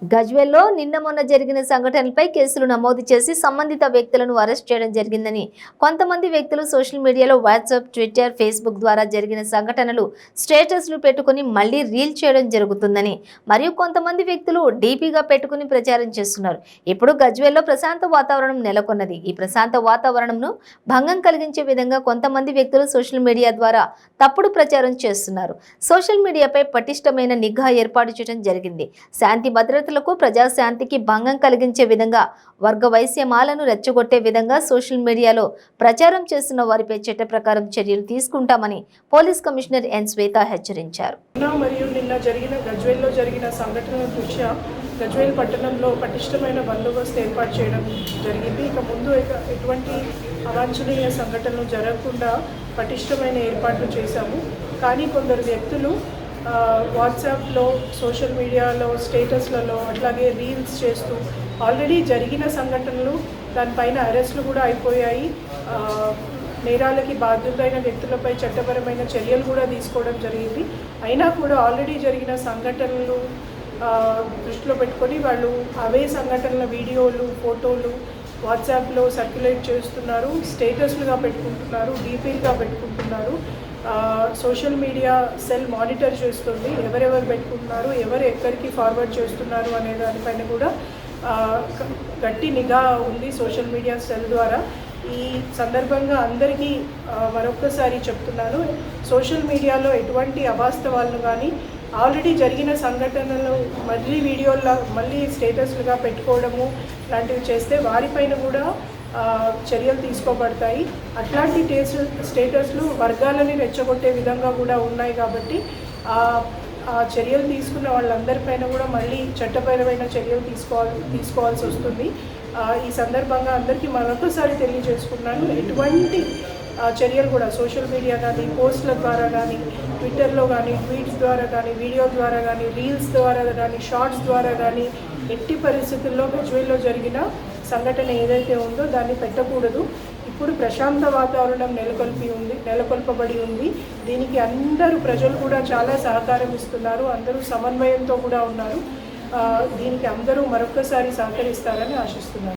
గజ్వేల్లో నిన్న మొన్న జరిగిన సంఘటనలపై కేసులు నమోదు చేసి సంబంధిత వ్యక్తులను అరెస్ట్ చేయడం జరిగిందని కొంతమంది వ్యక్తులు సోషల్ మీడియాలో వాట్సాప్, ట్విట్టర్, ఫేస్బుక్ ద్వారా జరిగిన సంఘటనలు స్టేటస్లు పెట్టుకుని మళ్లీ రీల్ చేయడం జరుగుతుందని మరియు కొంతమంది వ్యక్తులు డీపీగా పెట్టుకుని ప్రచారం చేస్తున్నారు. ఇప్పుడు గజ్వేల్లో ప్రశాంత వాతావరణం నెలకొన్నది. ఈ ప్రశాంత వాతావరణంను భంగం కలిగించే విధంగా కొంతమంది వ్యక్తులు సోషల్ మీడియా ద్వారా తప్పుడు ప్రచారం చేస్తున్నారు. సోషల్ మీడియాపై పటిష్టమైన నిఘా ఏర్పాటు చేయడం జరిగింది. శాంతి భద్రత ప్రజాశాంతికి భంగం కలిగించే విధంగా వర్గ వైశ్యమాలను రెచ్చగొట్టే విధంగా సోషల్ మీడియాలో ప్రచారం చేస్తున్న వారిపై చట్ట ప్రకారం చర్యలు తీసుకుంటామని పోలీస్ కమిషనర్ ఎన్ శ్వేత హెచ్చరించారు. మరియు నిన్న గజ్వేల్లో జరిగిన సంఘటనల దృష్ట్యా గజ్వేల్ పట్టణంలో పటిష్టమైన బందోబస్తు ఏర్పాటు చేయడం జరిగింది. ఇక ముందు ఎటువంటి అవాంఛనీయ సంఘటనలు జరగకుండా పటిష్టమైన ఏర్పాట్లు చేశాము. కానీ కొందరు వ్యక్తులు వాట్సాప్లో, సోషల్ మీడియాలో, స్టేటస్లలో అట్లాగే రీల్స్ చేస్తూ ఆల్రెడీ జరిగిన సంఘటనలు దానిపైన అరెస్టులు కూడా అయిపోయాయి. నేరాలకి బాధ్యులైన వ్యక్తులపై చట్టపరమైన చర్యలు కూడా తీసుకోవడం జరిగింది. అయినా కూడా ఆల్రెడీ జరిగిన సంఘటనలు దృష్టిలో పెట్టుకొని వాళ్ళు అవే సంఘటనల వీడియోలు, ఫోటోలు వాట్సాప్లో సర్క్యులేట్ చేస్తున్నారు, స్టేటస్లుగా పెట్టుకుంటున్నారు, డీపీలుగా పెట్టుకుంటున్నారు. సోషల్ మీడియా సెల్ మానిటర్ చేస్తుంది ఎవరెవరు పెట్టుకుంటున్నారు, ఎవరు ఎక్కడికి ఫార్వర్డ్ చేస్తున్నారు అనే దానిపైన కూడా గట్టి నిఘా ఉంది సోషల్ మీడియా సెల్ ద్వారా. ఈ సందర్భంగా అందరికీ మరొక్కసారి చెప్తున్నాను, సోషల్ మీడియాలో ఎటువంటి అవాస్తవాలను కానీ ఆల్రెడీ జరిగిన సంఘటనలు మళ్ళీ వీడియోల్లో మళ్ళీ స్టేటస్లుగా పెట్టుకోవడము లాంటివి చేస్తే వారిపైన కూడా చర్యలు తీసుకోబడతాయి. అట్లాంటి స్టేటస్లు వర్గాలని రెచ్చగొట్టే విధంగా కూడా ఉన్నాయి కాబట్టి ఆ చర్యలు తీసుకున్న వాళ్ళందరిపైన కూడా మళ్ళీ చట్టపరమైన చర్యలు తీసుకోవాల్సి వస్తుంది. ఈ సందర్భంగా అందరికీ మరొకసారి తెలియజేసుకున్నాను, ఎటువంటి చర్యలు కూడా సోషల్ మీడియా కానీ, పోస్టుల ద్వారా కానీ, ట్విట్టర్లో కానీ, ట్వీట్స్ ద్వారా కానీ, వీడియో ద్వారా కానీ, రీల్స్ ద్వారా కానీ, షార్ట్స్ ద్వారా కానీ ఎట్టి పరిస్థితుల్లో గజ్వేల్లో జరిగిన సంఘటన ఏదైతే ఉందో దాన్ని పెట్టకూడదు. ఇప్పుడు ప్రశాంత వాతావరణం నెలకొల్పబడి ఉంది. దీనికి అందరూ ప్రజలు కూడా చాలా సహకారం ఇస్తున్నారు, అందరూ సమన్వయంతో కూడా ఉన్నారు. దీనికి అందరూ మరొకసారి సహకరిస్తారని ఆశిస్తున్నారు.